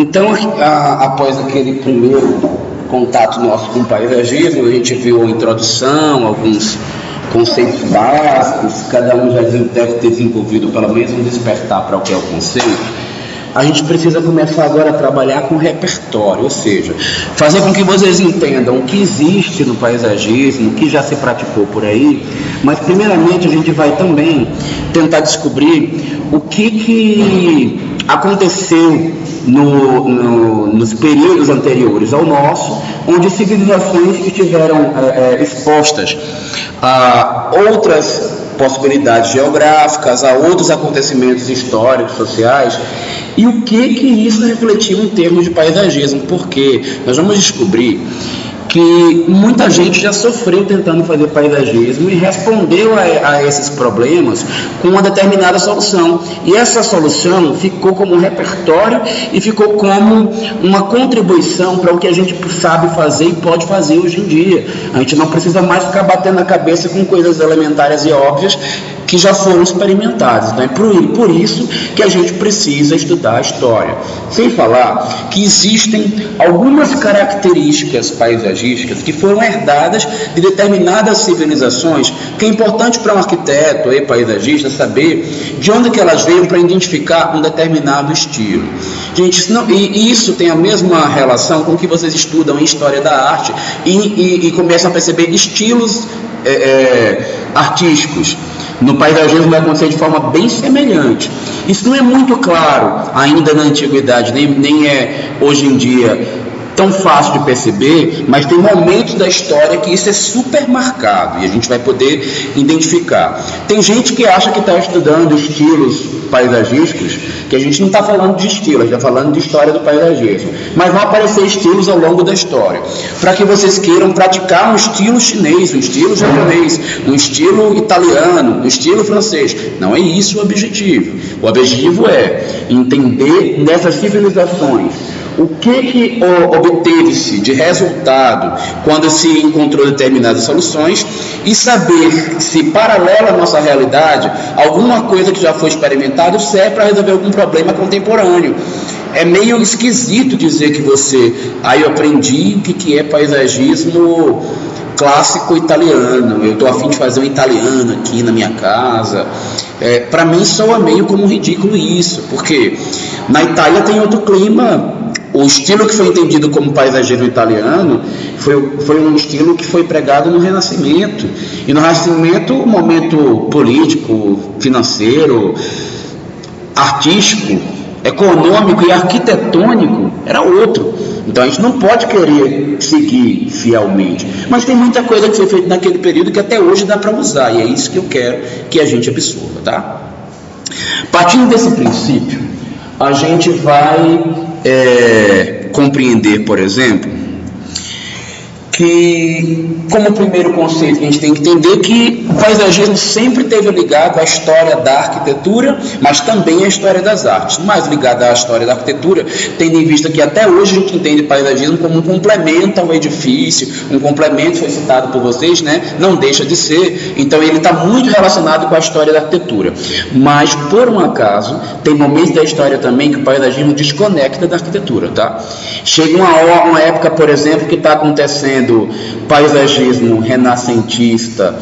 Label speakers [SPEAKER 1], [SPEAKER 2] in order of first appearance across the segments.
[SPEAKER 1] Então, após aquele primeiro contato nosso com o paisagismo, a gente viu a introdução, alguns conceitos básicos, cada um já deve ter desenvolvido pelo menos um despertar para o que é o conceito. A gente precisa começar agora a trabalhar com repertório, ou seja, fazer com que vocês entendam o que existe no paisagismo, o que já se praticou por aí, mas primeiramente a gente vai também tentar descobrir o que aconteceu nos períodos anteriores ao nosso, onde civilizações estiveram expostas a outras possibilidades geográficas, a outros acontecimentos históricos, sociais, e o que isso refletiu em termos de paisagismo, porque nós vamos descobrir que muita gente já sofreu tentando fazer paisagismo e respondeu a esses problemas com uma determinada solução. E essa solução ficou como um repertório e ficou como uma contribuição para o que a gente sabe fazer e pode fazer hoje em dia. A gente não precisa mais ficar batendo a cabeça com coisas elementares e óbvias que já foram experimentadas. Então é por isso que a gente precisa estudar a história. Sem falar que existem algumas características paisagísticas que foram herdadas de determinadas civilizações, que é importante para um arquiteto e paisagista saber de onde que elas veio para identificar um determinado estilo. Gente, isso tem a mesma relação com o que vocês estudam em História da Arte e começam a perceber estilos artísticos. No paisagismo vai acontecer de forma bem semelhante. Isso não é muito claro ainda na antiguidade, nem é hoje em dia tão fácil de perceber, mas tem momentos da história que isso é super marcado e a gente vai poder identificar. Tem gente que acha que está estudando estilos paisagísticos, que a gente não está falando de estilo, a gente está falando de história do paisagismo, mas vão aparecer estilos ao longo da história, para que vocês queiram praticar um estilo chinês, um estilo japonês, um estilo italiano, um estilo francês. Não é isso o objetivo. O objetivo é entender nessas civilizações o que obteve-se de resultado quando se encontrou determinadas soluções e saber se, paralela à nossa realidade, alguma coisa que já foi experimentada serve para resolver algum problema contemporâneo. É meio esquisito dizer que eu aprendi o que é paisagismo clássico italiano, eu estou a fim de fazer um italiano aqui na minha casa. Para mim soa meio como ridículo isso, porque na Itália tem outro clima. O estilo que foi entendido como paisagismo italiano foi um estilo que foi pregado no Renascimento. E no Renascimento, o momento político, financeiro, artístico, econômico e arquitetônico era outro. Então a gente não pode querer seguir fielmente. Mas tem muita coisa que foi feita naquele período que até hoje dá para usar. E é isso que eu quero que a gente absorva, tá? Partindo desse princípio, a gente vai compreender, por exemplo, que, como primeiro conceito, a gente tem que entender que o paisagismo sempre esteve ligado à história da arquitetura, mas também à história das artes. Mais ligado à história da arquitetura, tendo em vista que até hoje a gente entende paisagismo como um complemento ao edifício, um complemento, foi citado por vocês, né? Não deixa de ser. Então ele está muito relacionado com a história da arquitetura. Mas, por um acaso, tem momentos da história também que o paisagismo desconecta da arquitetura, tá? Chega uma época, por exemplo, que está acontecendo paisagismo renascentista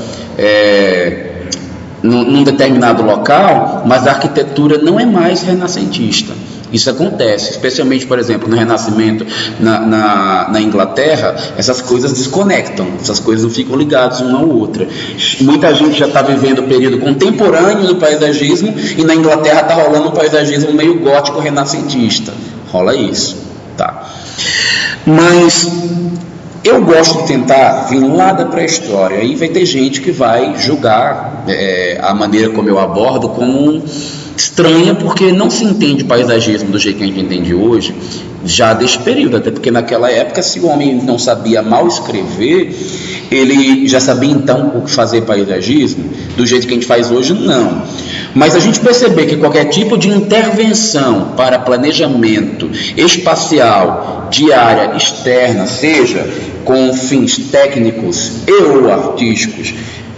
[SPEAKER 1] num determinado local, mas a arquitetura não é mais renascentista. Isso acontece, especialmente, por exemplo, no Renascimento na Inglaterra, essas coisas desconectam, essas coisas não ficam ligadas uma à outra. Muita gente já está vivendo o período contemporâneo do paisagismo e na Inglaterra está rolando um paisagismo meio gótico renascentista. Rola isso, tá? Mas eu gosto de tentar vir lá da pré-história, aí vai ter gente que vai julgar a maneira como eu abordo como estranha, porque não se entende paisagismo do jeito que a gente entende hoje, já desse período, até porque naquela época, se o homem não sabia mal escrever, ele já sabia então o que fazer paisagismo, do jeito que a gente faz hoje, não. Mas a gente perceber que qualquer tipo de intervenção para planejamento espacial de área externa, seja com fins técnicos e ou artísticos,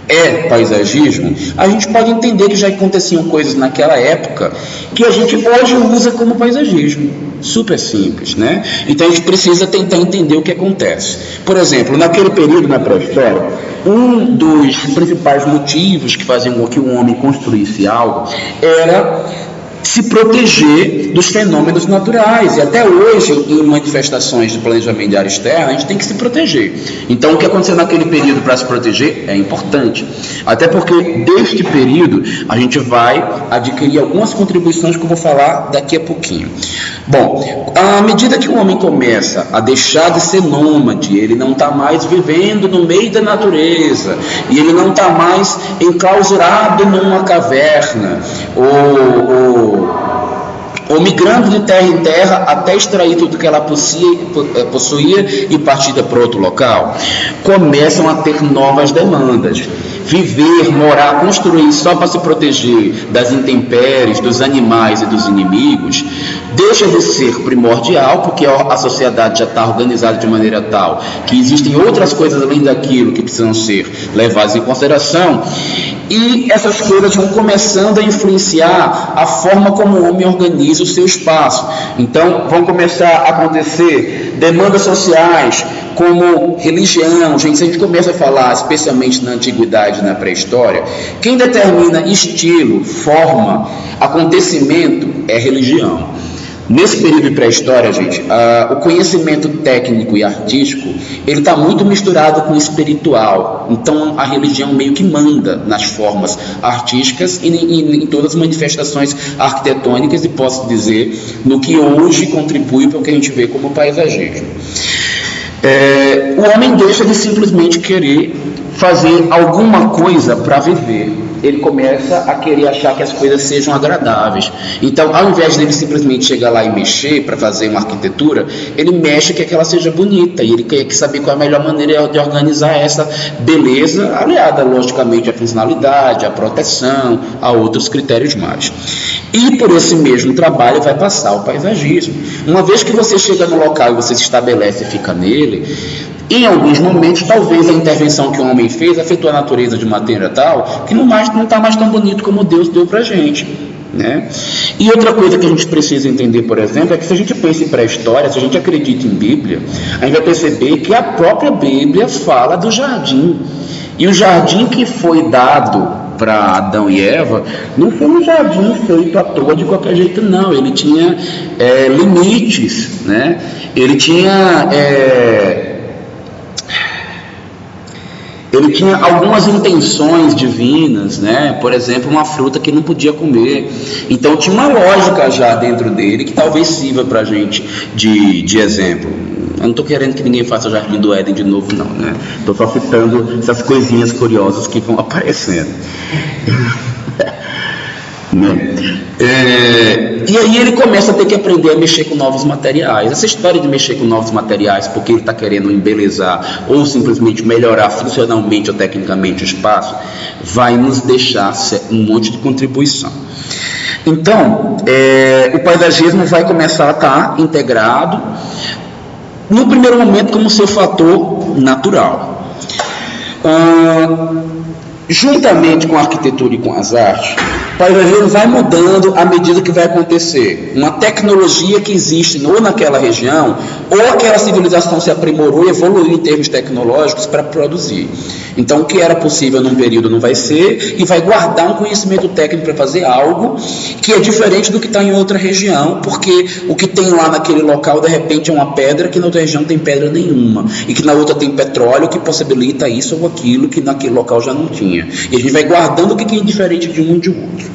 [SPEAKER 1] é paisagismo, a gente pode entender que já aconteciam coisas naquela época que a gente hoje usa como paisagismo. super simples, né? Então a gente precisa tentar entender o que acontece. Por exemplo, naquele período na pré-história, um dos principais motivos que faziam com que o homem construísse algo era se proteger dos fenômenos naturais, e até hoje, em manifestações de planejamento de áreas terra, a gente tem que se proteger. Então, o que aconteceu naquele período para se proteger é importante, até porque deste período a gente vai adquirir algumas contribuições que eu vou falar daqui a pouquinho. Bom, à medida que o homem começa a deixar de ser nômade, ele não está mais vivendo no meio da natureza, e ele não está mais enclausurado numa caverna, ou migrando de terra em terra até extrair tudo que ela possuía e partir para outro local, começam a ter novas demandas. Viver, morar, construir só para se proteger das intempéries, dos animais e dos inimigos, deixa de ser primordial, porque a sociedade já está organizada de maneira tal que existem outras coisas além daquilo que precisam ser levadas em consideração, e essas coisas vão começando a influenciar a forma como o homem organiza o seu espaço. Então vão começar a acontecer demandas sociais, como religião. Gente, se a gente começa a falar, especialmente na antiguidade, na pré-história, quem determina estilo, forma, acontecimento é religião. Nesse período de pré-história, gente, o conhecimento técnico e artístico, ele está muito misturado com o espiritual. Então, a religião meio que manda nas formas artísticas e em todas as manifestações arquitetônicas, e posso dizer, no que hoje contribui para o que a gente vê como paisagismo. O homem deixa de simplesmente querer fazer alguma coisa para viver. Ele começa a querer achar que as coisas sejam agradáveis. Então, ao invés dele simplesmente chegar lá e mexer para fazer uma arquitetura, ele mexe que ela seja bonita, e ele quer saber qual é a melhor maneira de organizar essa beleza, aliada, logicamente, à funcionalidade, à proteção, a outros critérios mais. E por esse mesmo trabalho vai passar o paisagismo. Uma vez que você chega no local e você se estabelece e fica nele, em alguns momentos, talvez a intervenção que o homem fez afetou a natureza de maneira tal que não está mais tão bonito como Deus deu para a gente, né? E outra coisa que a gente precisa entender, por exemplo, é que se a gente pensa em pré-história, se a gente acredita em Bíblia, a gente vai perceber que a própria Bíblia fala do jardim. E o jardim que foi dado para Adão e Eva não foi um jardim feito à toa de qualquer jeito, não. Ele tinha limites, né? Ele tinha algumas intenções divinas, né? Por exemplo, uma fruta que não podia comer. Então tinha uma lógica já dentro dele que talvez sirva para a gente de exemplo. Eu não estou querendo que ninguém faça o Jardim do Éden de novo, não, né? Estou só citando essas coisinhas curiosas que vão aparecendo. E aí ele começa a ter que aprender a mexer com novos materiais. Essa história de mexer com novos materiais porque ele está querendo embelezar ou simplesmente melhorar funcionalmente ou tecnicamente o espaço, vai nos deixar um monte de contribuição. Então, o paisagismo vai começar a estar integrado, no primeiro momento, como seu fator natural. Juntamente com a arquitetura e com as artes, o paisagismo vai mudando à medida que vai acontecer uma tecnologia que existe ou naquela região, ou aquela civilização se aprimorou e evoluiu em termos tecnológicos para produzir. Então, o que era possível num período não vai ser, e vai guardar um conhecimento técnico para fazer algo que é diferente do que está em outra região, porque o que tem lá naquele local, de repente, é uma pedra que na outra região não tem pedra nenhuma, e que na outra tem petróleo que possibilita isso ou aquilo que naquele local já não tinha. E a gente vai guardando o que é diferente de um e de outro.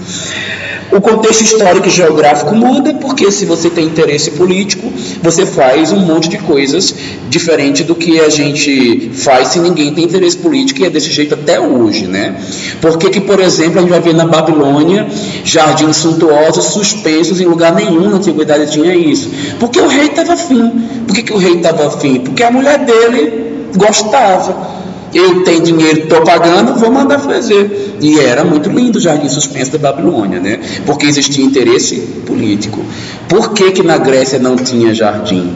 [SPEAKER 1] O contexto histórico e geográfico muda, porque se você tem interesse político, você faz um monte de coisas diferente do que a gente faz se ninguém tem interesse político, e é desse jeito até hoje, né? Por que, por exemplo, a gente vai ver na Babilônia jardins suntuosos suspensos em lugar nenhum na antiguidade tinha isso? Porque o rei estava afim. Por que o rei estava afim? Porque a mulher dele gostava. Eu tenho dinheiro, estou pagando, vou mandar fazer. E era muito lindo o jardim suspenso da Babilônia, né? Porque existia interesse político. Por que na Grécia não tinha jardim?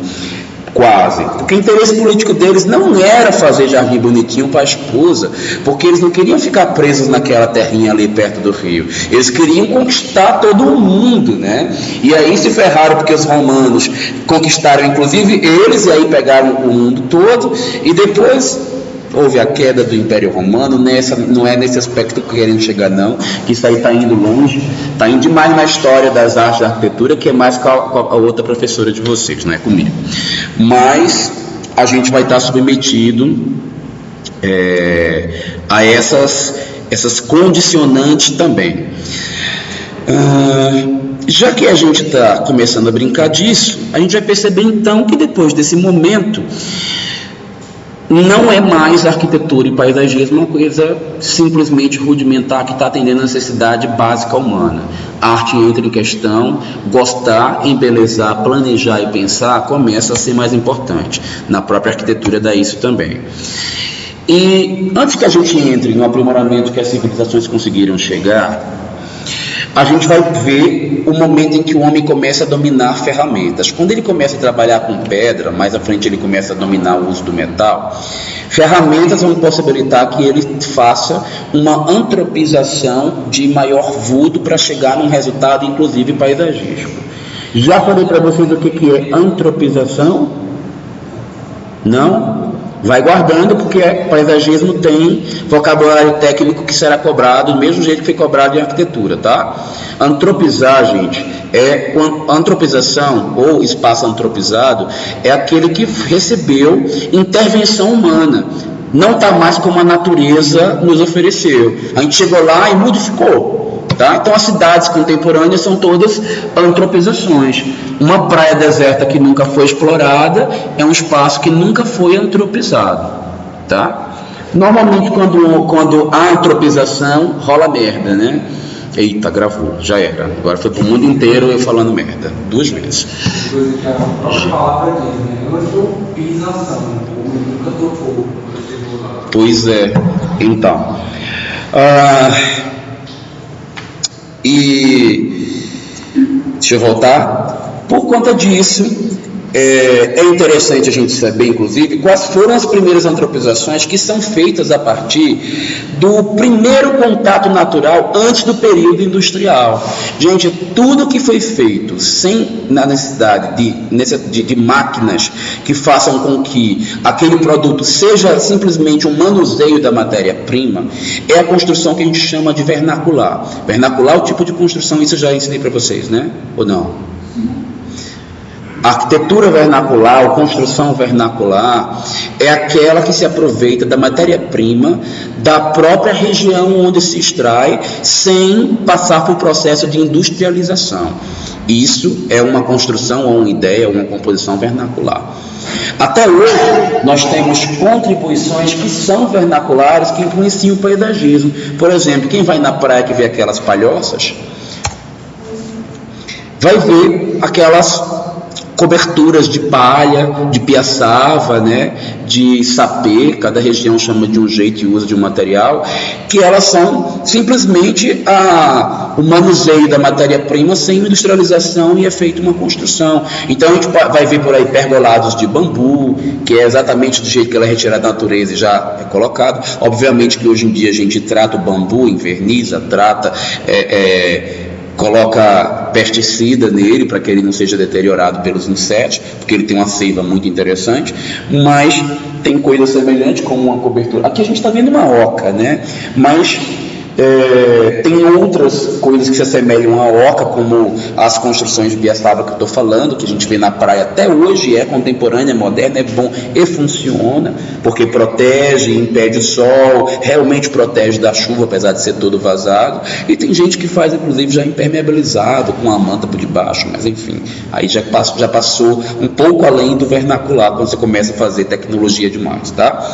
[SPEAKER 1] Quase. Porque o interesse político deles não era fazer jardim bonitinho para a esposa, porque eles não queriam ficar presos naquela terrinha ali perto do rio. Eles queriam conquistar todo o mundo, né? E aí se ferraram porque os romanos conquistaram inclusive eles, e aí pegaram o mundo todo, e depois houve a queda do Império Romano. Não é nesse aspecto que querendo chegar não, que isso aí está indo longe, está indo demais na história das artes da arquitetura, que é mais com a outra professora de vocês, não é comigo. Mas a gente vai estar submetido a essas condicionantes também. Já que a gente está começando a brincar disso, a gente vai perceber então que depois desse momento não é mais arquitetura e paisagismo uma coisa simplesmente rudimentar que está atendendo a necessidade básica humana. A arte entra em questão, gostar, embelezar, planejar e pensar começa a ser mais importante. Na própria arquitetura dá isso também. E antes que a gente entre no aprimoramento que as civilizações conseguiram chegar, a gente vai ver o momento em que o homem começa a dominar ferramentas. Quando ele começa a trabalhar com pedra, mais à frente ele começa a dominar o uso do metal, ferramentas vão possibilitar que ele faça uma antropização de maior vulto para chegar num resultado, inclusive, paisagístico. Já falei para vocês o que é antropização? Não? Vai guardando, porque paisagismo tem vocabulário técnico que será cobrado do mesmo jeito que foi cobrado em arquitetura, tá? Antropizar, gente, antropização ou espaço antropizado é aquele que recebeu intervenção humana. Não está mais como a natureza nos ofereceu. A gente chegou lá e modificou. Tá? Então as cidades contemporâneas são todas antropizações. Uma praia deserta que nunca foi explorada é um espaço que nunca foi antropizado. Tá? Normalmente quando há antropização rola merda, né? Eita, gravou, já era. Agora foi pro mundo inteiro eu falando merda, 2 vezes.
[SPEAKER 2] A própria palavra diz, né? Antropização, nunca tocou.
[SPEAKER 1] Pois é, então. E deixa eu voltar. Por conta disso, é interessante a gente saber, inclusive, quais foram as primeiras antropizações que são feitas a partir do primeiro contato natural antes do período industrial. Gente, tudo que foi feito sem na necessidade de máquinas que façam com que aquele produto seja simplesmente um manuseio da matéria-prima, é a construção que a gente chama de vernacular. Vernacular é o tipo de construção, isso eu já ensinei para vocês, né? Ou não? A arquitetura vernacular, ou construção vernacular, é aquela que se aproveita da matéria-prima da própria região onde se extrai, sem passar por processo de industrialização. Isso é uma construção, ou uma ideia, uma composição vernacular. Até hoje, nós temos contribuições que são vernaculares, que influenciam o paisagismo. Por exemplo, quem vai na praia que vê aquelas palhoças, vai ver aquelas coberturas de palha, de piaçava, né, de sapê, cada região chama de um jeito e usa de um material, que elas são simplesmente o manuseio da matéria-prima sem industrialização, e é feita uma construção. Então a gente vai ver por aí pergolados de bambu, que é exatamente do jeito que ela é retirada da natureza e já é colocado. Obviamente que hoje em dia a gente trata o bambu, inverniza, trata, coloca pesticida nele para que ele não seja deteriorado pelos insetos, porque ele tem uma seiva muito interessante, mas tem coisas semelhantes como uma cobertura. Aqui a gente está vendo uma oca, né? Mas tem outras coisas que se assemelham à oca, como as construções de piaçava que eu estou falando, que a gente vê na praia até hoje, é contemporânea, é moderna, é bom e funciona, porque protege, impede o sol, realmente protege da chuva, apesar de ser todo vazado. E tem gente que faz, inclusive, já impermeabilizado, com a manta por debaixo, mas enfim, aí já passou um pouco além do vernacular, quando você começa a fazer tecnologia demais, tá?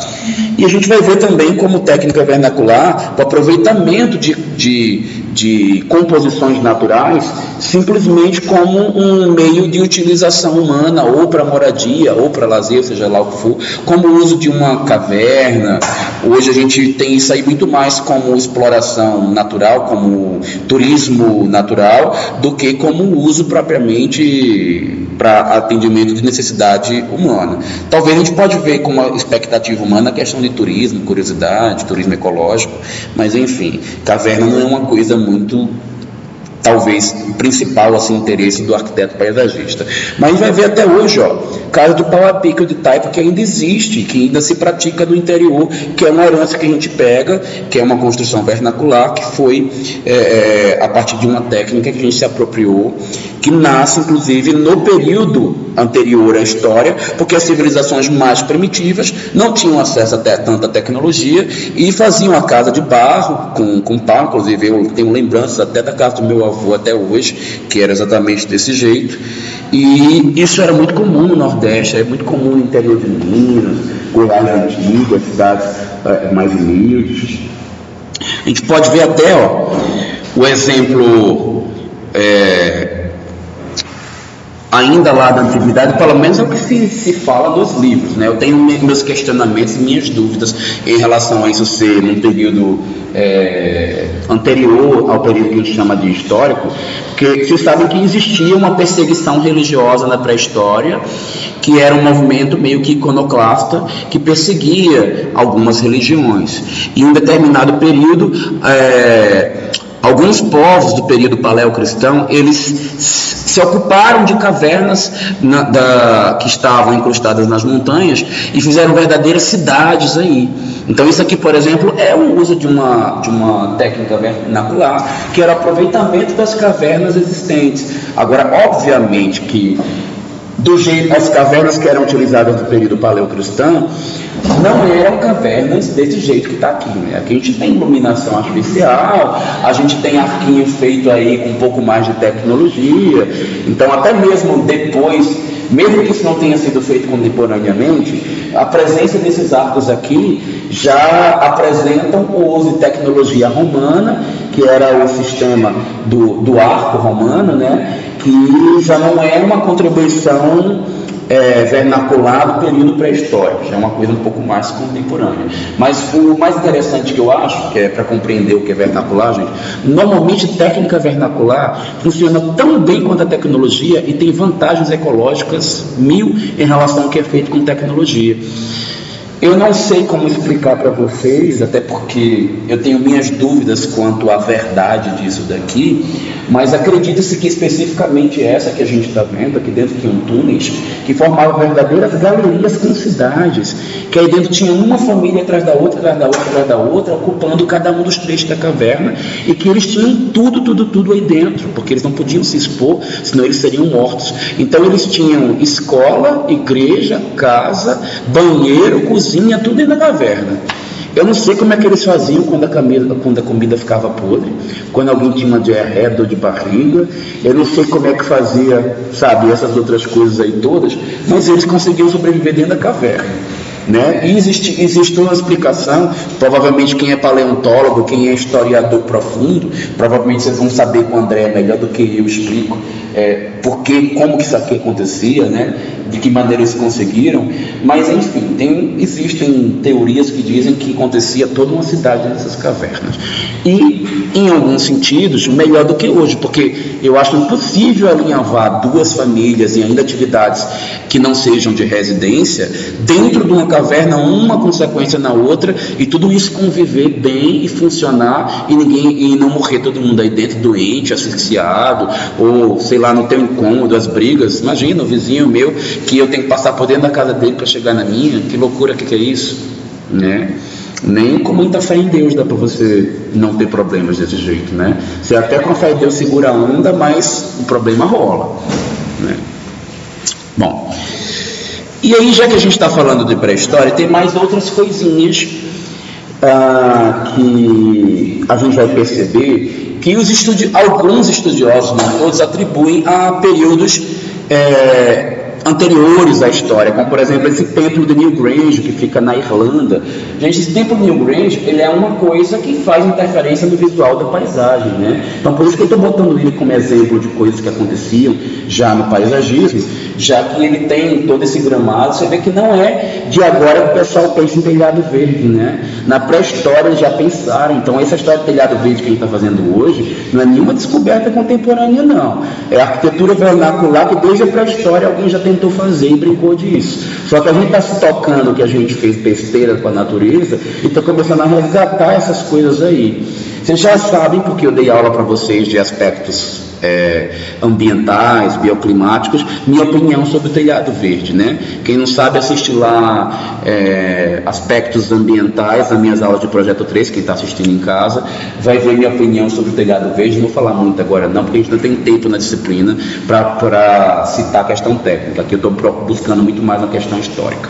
[SPEAKER 1] E a gente vai ver também como técnica vernacular o aproveitamento de composições naturais simplesmente como um meio de utilização humana, ou para moradia, ou para lazer, seja lá o que for, como o uso de uma caverna. Hoje a gente tem isso aí muito mais como exploração natural, como turismo natural, do que como uso propriamente para atendimento de necessidade humana. Talvez a gente pode ver como uma expectativa humana a questão de turismo, curiosidade, turismo ecológico, mas enfim, caverna não é uma coisa muito, talvez, principal assim, interesse do arquiteto paisagista. Mas a gente vai ver até hoje, casa do pau a pique de taipa que ainda existe, que ainda se pratica no interior, que é uma herança que a gente pega, que é uma construção vernacular, que foi a partir de uma técnica que a gente se apropriou, que nasce, inclusive, no período anterior à história, porque as civilizações mais primitivas não tinham acesso a tanta tecnologia e faziam a casa de barro com pau. Inclusive, eu tenho lembranças até da casa do meu avô até hoje, que era exatamente desse jeito, e isso era muito comum no Nordeste, é muito comum no interior de Minas, Goiás antiga, cidades mais humildes. A gente pode ver até o exemplo ainda lá da antiguidade, pelo menos é o que se fala nos livros, né? Eu tenho meus questionamentos e minhas dúvidas em relação a isso ser num período anterior ao período que a gente chama de histórico, porque vocês sabem que existia uma perseguição religiosa na pré-história, que era um movimento meio que iconoclasta, que perseguia algumas religiões. E em um determinado período, alguns povos do período paleocristão, eles se ocuparam de cavernas que estavam incrustadas nas montanhas e fizeram verdadeiras cidades aí. Então isso aqui, por exemplo, é o uso de uma técnica vernacular, que era o aproveitamento das cavernas existentes. Agora, obviamente que as cavernas que eram utilizadas no período paleocristão não eram cavernas desse jeito que está aqui, né? Aqui a gente tem iluminação artificial, a gente tem arquinho feito aí com um pouco mais de tecnologia. Então, até mesmo depois, mesmo que isso não tenha sido feito contemporaneamente, a presença desses arcos aqui já apresentam o uso de tecnologia romana, que era o sistema do arco romano, né? Que já não é uma contribuição vernacular do período pré-histórico, já é uma coisa um pouco mais contemporânea. Mas o mais interessante que eu acho, que é para compreender o que é vernacular, gente, normalmente técnica vernacular funciona tão bem quanto a tecnologia e tem vantagens ecológicas 1000 em relação ao que é feito com tecnologia. Eu não sei como explicar para vocês, até porque eu tenho minhas dúvidas quanto à verdade disso daqui, mas acredita-se que especificamente essa que a gente está vendo aqui dentro de um túneis, que formava verdadeiras galerias com cidades, que aí dentro tinha uma família atrás da outra, atrás da outra, atrás da outra, ocupando cada um dos trechos da caverna, e que eles tinham tudo aí dentro, porque eles não podiam se expor, senão eles seriam mortos. Então eles tinham escola, igreja, casa, banheiro, cozinha, tudo dentro da caverna. Eu não sei como é que eles faziam quando a comida ficava podre, quando alguém tinha uma diarreia, dor de barriga. Eu não sei como é que fazia, sabe, essas outras coisas aí todas, mas eles conseguiam sobreviver dentro da caverna, né? E existe uma explicação. Provavelmente quem é paleontólogo, quem é historiador profundo, provavelmente vocês vão saber com o André melhor do que eu explico como que isso aqui acontecia, né? De que maneira eles conseguiram. Mas enfim, existem teorias que dizem que acontecia toda uma cidade nessas cavernas, e em alguns sentidos melhor do que hoje, porque eu acho impossível alinhavar duas famílias e ainda atividades que não sejam de residência dentro de uma caverna, uma consequência na outra, e tudo isso conviver bem e funcionar, e não morrer todo mundo aí dentro doente, asfixiado, ou sei lá, não ter um incômodo, as brigas. Imagina o vizinho meu que eu tenho que passar por dentro da casa dele para chegar na minha. Que loucura que é isso, né? Nem com muita fé em Deus dá para você não ter problemas desse jeito, né? Você até com fé em Deus segura a onda, mas o problema rola, né? Bom, e aí, já que a gente está falando de pré-história, tem mais outras coisinhas que a gente vai perceber que alguns estudiosos, não todos, atribuem a períodos anteriores à história, como por exemplo esse templo de Newgrange, que fica na Irlanda. Gente, esse templo de Newgrange, ele é uma coisa que faz interferência no visual da paisagem, né? Então por isso que eu estou botando ele como exemplo de coisas que aconteciam já no paisagismo, já que ele tem todo esse gramado. Você vê que não é de agora que o pessoal pensa em telhado verde, né? Na pré-história eles já pensaram. Então essa história de telhado verde que a gente está fazendo hoje não é nenhuma descoberta contemporânea, não. É a arquitetura vernacular que desde a pré-história alguém já tentou fazer e brincou disso. Só que a gente está se tocando que a gente fez besteira com a natureza e está começando a resgatar essas coisas aí. Vocês já sabem, porque eu dei aula para vocês de aspectos ambientais, bioclimáticos, minha opinião sobre o telhado verde, né? Quem não sabe, assiste lá aspectos ambientais das minhas aulas de Projeto 3, quem está assistindo em casa, vai ver minha opinião sobre o telhado verde. Não vou falar muito agora não, porque a gente não tem tempo na disciplina para citar a questão técnica. Aqui eu estou buscando muito mais uma questão histórica.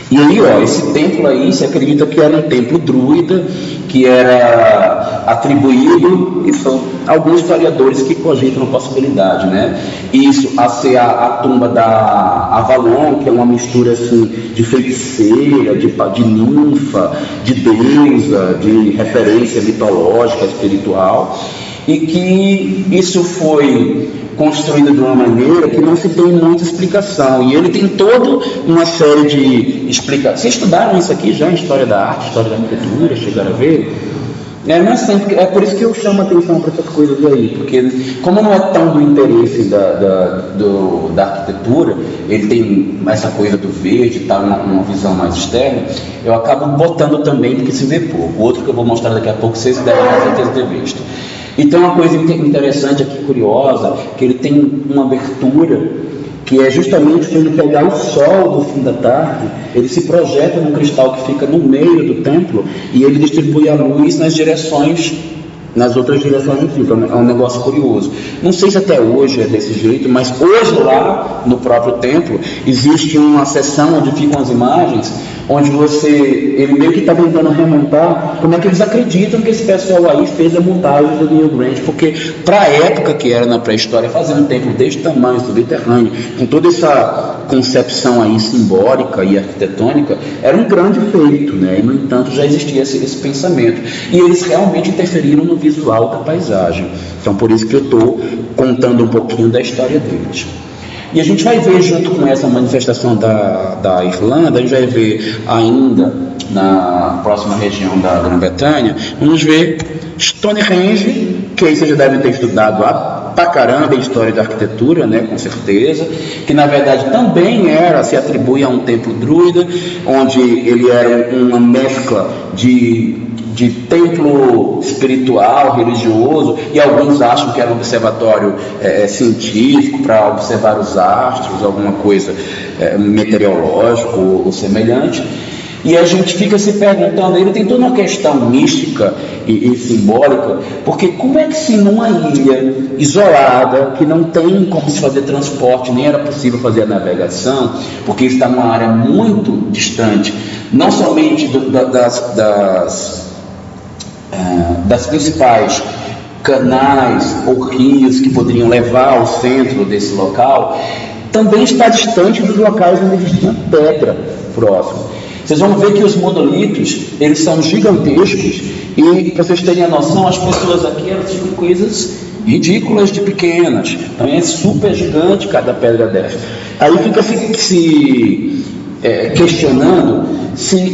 [SPEAKER 1] E aí, ó, esse templo aí, se acredita que era um templo druida, que era atribuído, e são alguns historiadores que cogitam a possibilidade, né? Isso a ser a tumba da Avalon, que é uma mistura assim de feiticeira, de ninfa, de deusa, de referência mitológica, espiritual, e que isso foi construído de uma maneira que não se tem muita explicação, e ele tem toda uma série de explicações. Vocês estudaram isso aqui já em História da Arte, História da Arquitetura, chegaram a ver? Mas sempre, é por isso que eu chamo a atenção para essas coisas aí, porque como não é tão do interesse da arquitetura, ele tem essa coisa do verde, tá, uma visão mais externa, eu acabo botando também, porque se vê pouco. O outro que eu vou mostrar daqui a pouco, vocês devem com certeza ter visto. E tem uma coisa interessante aqui, curiosa, que ele tem uma abertura, que é justamente quando ele pegar o sol do fim da tarde, ele se projeta num cristal que fica no meio do templo, e ele distribui a luz nas outras direções do templo. É um negócio curioso. Não sei se até hoje é desse jeito, mas hoje lá no próprio templo existe uma seção onde ficam as imagens, onde ele meio que está tentando remontar como é que eles acreditam que esse pessoal aí fez a montagem do Newgrange, porque para a época que era na pré-história, fazer um templo deste tamanho, subterrâneo, com toda essa concepção aí simbólica e arquitetônica, era um grande feito, né? E no entanto já existia esse pensamento, e eles realmente interferiram no visual da paisagem. Então por isso que eu estou contando um pouquinho da história deles. E a gente vai ver, junto com essa manifestação da Irlanda, a gente vai ver ainda na próxima região da Grã-Bretanha, vamos ver Stonehenge, que aí vocês já devem ter estudado lá pra caramba a história da arquitetura, né, com certeza, que na verdade também se atribui a um templo druida, onde ele era uma mescla de templo espiritual, religioso, e alguns acham que era um observatório científico para observar os astros, alguma coisa meteorológico ou semelhante. E a gente fica se perguntando, ele tem toda uma questão mística e simbólica, porque como é que se numa ilha isolada, que não tem como se fazer transporte, nem era possível fazer a navegação, porque está numa área muito distante, não somente das principais canais ou rios que poderiam levar ao centro desse local, também está distante dos locais onde existia pedra próxima. Vocês vão ver que os monolitos, eles são gigantescos, e para vocês terem a noção, as pessoas aqui, elas ficam coisas ridículas de pequenas. Então é super gigante cada pedra dessa. Aí fica se questionando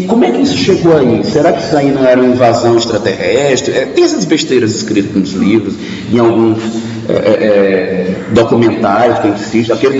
[SPEAKER 1] como é que isso chegou aí. Será que isso aí não era uma invasão extraterrestre? Tem essas besteiras escritas nos livros, em alguns documentários que existem. Aqueles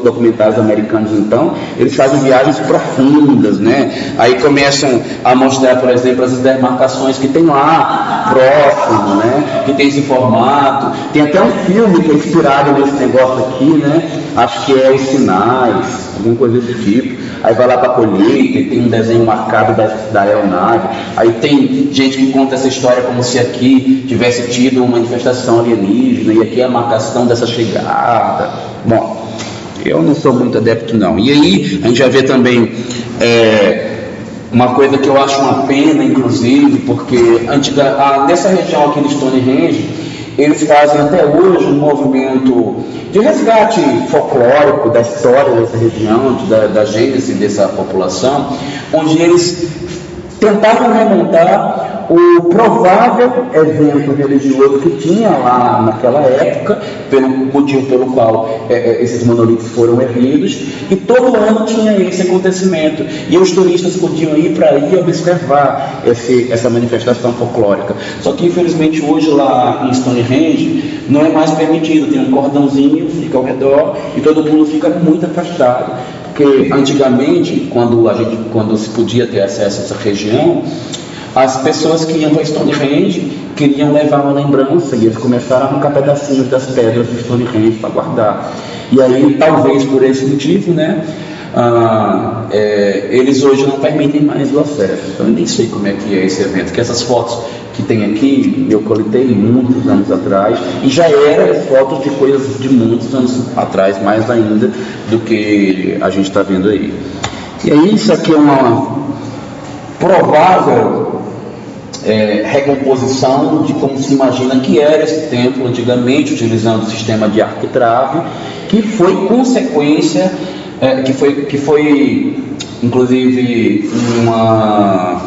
[SPEAKER 1] documentários americanos, então, eles fazem viagens profundas, né? Aí começam a mostrar, por exemplo, as demarcações que tem lá próximo, né? Que tem esse formato. Tem até um filme que é inspirado nesse negócio aqui, né? Acho que é Os Sinais, alguma coisa desse tipo. Aí vai lá para a colheita e tem um desenho marcado da aeronave. Aí tem gente que conta essa história como se aqui tivesse tido uma manifestação alienígena, e aqui é a marcação dessa chegada. Bom, eu não sou muito adepto não. E aí a gente vai ver também uma coisa que eu acho uma pena, inclusive, porque nessa região aqui de Stonehenge, eles fazem até hoje um movimento de resgate folclórico da história dessa região, da gênese dessa população, onde eles tentavam remontar o provável evento religioso que tinha lá naquela época, pelo motivo pelo qual esses monolitos foram erguidos, e todo ano tinha esse acontecimento, e os turistas podiam ir para aí observar essa manifestação folclórica. Só que infelizmente hoje lá em Stonehenge não é mais permitido, tem um cordãozinho, fica ao redor e todo mundo fica muito afastado, porque antigamente, quando se podia ter acesso a essa região, as pessoas que iam para Stonehenge queriam levar uma lembrança e eles começaram a arrancar pedacinhos das pedras de Stonehenge para guardar. E aí, talvez por esse motivo, né, eles hoje não permitem mais o acesso. Então, eu nem sei como é que é esse evento, que essas fotos que tem aqui, eu coletei muitos anos atrás, e já eram fotos de coisas de muitos anos atrás, mais ainda do que a gente está vendo aí. E aí, isso aqui é uma provável recomposição de como se imagina que era esse templo antigamente, utilizando o sistema de arquitrave, que foi consequência, que foi inclusive uma...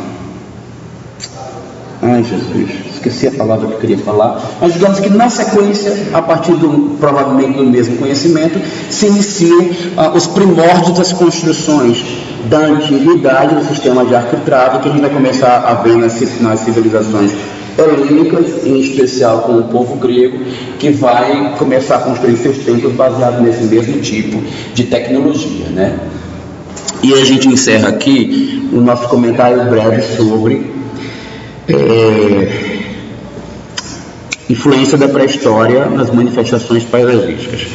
[SPEAKER 1] Ai, Jesus, esqueci a palavra que eu queria falar, mas digamos que na sequência, a partir provavelmente do mesmo conhecimento, se iniciam os primórdios das construções da antiguidade do sistema de arquitrave, que a gente vai começar a ver nas civilizações helênicas, em especial com o povo grego, que vai começar a construir seus templos baseados nesse mesmo tipo de tecnologia, né? E a gente encerra aqui o nosso comentário breve sobre influência da pré-história nas manifestações paisagísticas.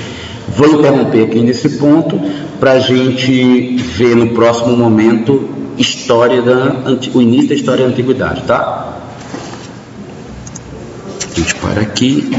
[SPEAKER 1] Vou interromper aqui nesse ponto para a gente ver no próximo momento o início da história da antiguidade, tá? A gente para aqui.